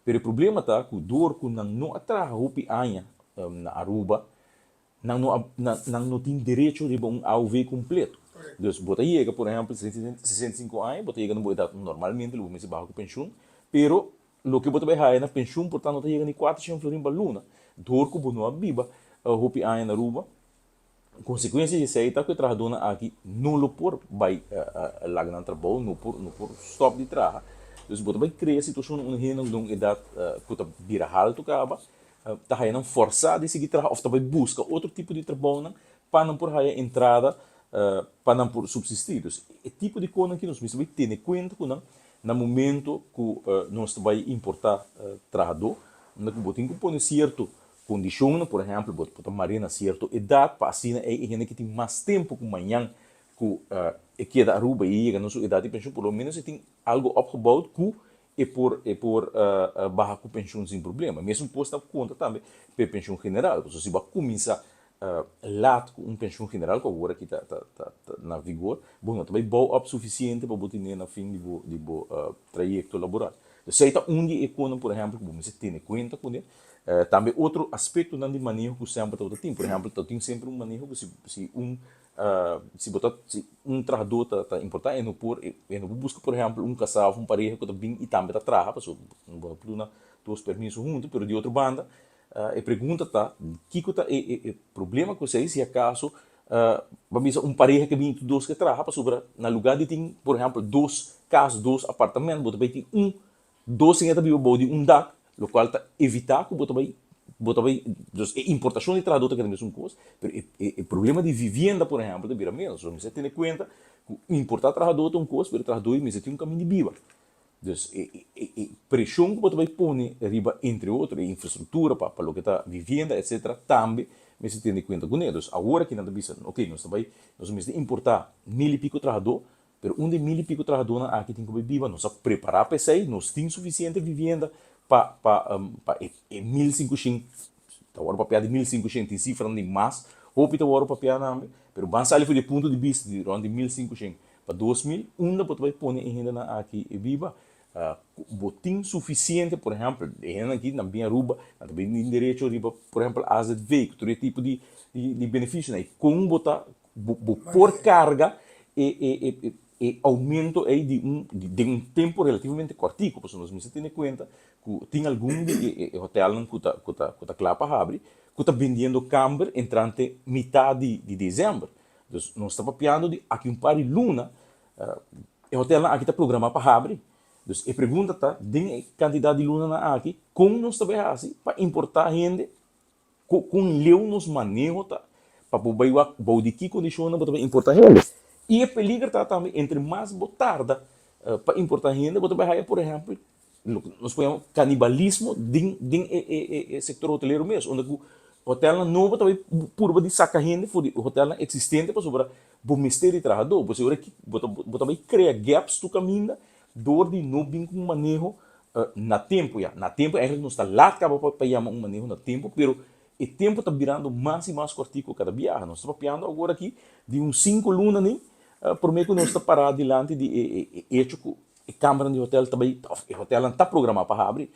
Pero o problema tá que o dorco não atraha hupi anha na Aruba, não tem direito de um AUV completo. Correto. Então, bota chega, por exemplo, 65 anos, bota chega no idade normalmente, lume se barra com pensão, pero lo que bota vai na pensão, portanto, bota chega ni 400 florin para luna, dorco bono a biba, hupi anha na Aruba, consequência disso aí tá que o trabalhador aqui nulo por vai lá no trabalho, não por stop de trabalho. Então, você vai criar situação onde não idade que está vira alto acaba, tá aí não forçado de seguir trabalho, ou vai buscar outro tipo de trabalho para não por aí entrada, para não por subsistir. Então, é tipo de coisa que nós precisamos ter em conta que no momento que nós vai importar trabalhador, nós temos que pôr certo condição, por exemplo, botar marina certa idade, para assim é gente que tem mais tempo que manhã que da Aruba e a nossa idade de pensão, pelo menos tem algo opgebouwd que por barra com pensão sem problema. Mesmo posto na conta também, para pensão general, porque se você começar lá com pensão general, que agora que está na vigor, bom, também bom o suficiente para botar na fim de trajeto laboral. Então, se está onde é quando, por exemplo, você tem em conta com ele, também outro aspecto de manejo que sempre tem, por exemplo, tem sempre um manejo que se um trabalhador está importante, não busca, por exemplo, um casal, um pareja que está bem e também está trabalhando, porque não vou dar todos os permissos juntos, mas de outra banda, a pergunta está, que é problema com vocês, se acaso, um pareja que vem dois que trabalham, sobre na lugar de ter, por exemplo, dois casas, dois apartamentos, você vai ter dois em cada de um DAC, o qual está evitar que você vai importação de trabalhador que é a mesma coisa, mas o problema de vivenda, por exemplo, de menos. Você tem em conta que importar trabalhador tem um custo, mas o trabalhador tem um caminho de viva. Então, a pressão que você vai pôr entre outros, infraestrutura para o que está vivenda, etc., também você tem em conta com eles. Agora que nós estamos ok, nós vamos importar 1000 e pico trabalhador, mas de 1000 e pico trabalhador aqui tem que viver, nós vamos preparar para isso aí, nós temos suficiente vivenda para 1500, agora para de 1500 em cifra de mais, ou para agora para não, mas vamos sair de ponto de vista de 1500 para 2000, onde você vai pôr em renda aqui e viva, botim suficiente, por exemplo, aqui na minha Aruba, também tem direito de, por exemplo, AZV, que todo tipo de benefício, né? Com botar por carga e aumento aí de um tempo relativamente curtico, porque nós temos que ter em conta que tem algum hotel que está claro para abrir, que está vendendo camber entrante metade de dezembro. Então, nós estamos papiando de aqui par de luna, o hotel aqui está programado para abrir. Então, a pergunta está, tem quantidade de luna aqui, como nós estamos assim, para importar gente, com leu nos manejo, tá? Para poder de que condições para importar gente. E a peligro está também, entre mais botarda para importar gente, você vai por exemplo, nós chamamos canibalismo do setor hoteleiro mesmo, onde o hotel novo também por de sacar gente, o hotel existente para sobre o mistério de trabalhador, você vai criar gaps do caminho, dor de não vir com manejo na tempo já. Na tempo é que não está lá para chamar um manejo na tempo, pero o tempo está virando mais e mais curtico cada viagem. Nós estamos papiando agora aqui de uns 5 lunas, nem por meio que nós está parado diante de hecho que a câmara de hotel também, o hotel não está programado para abrir,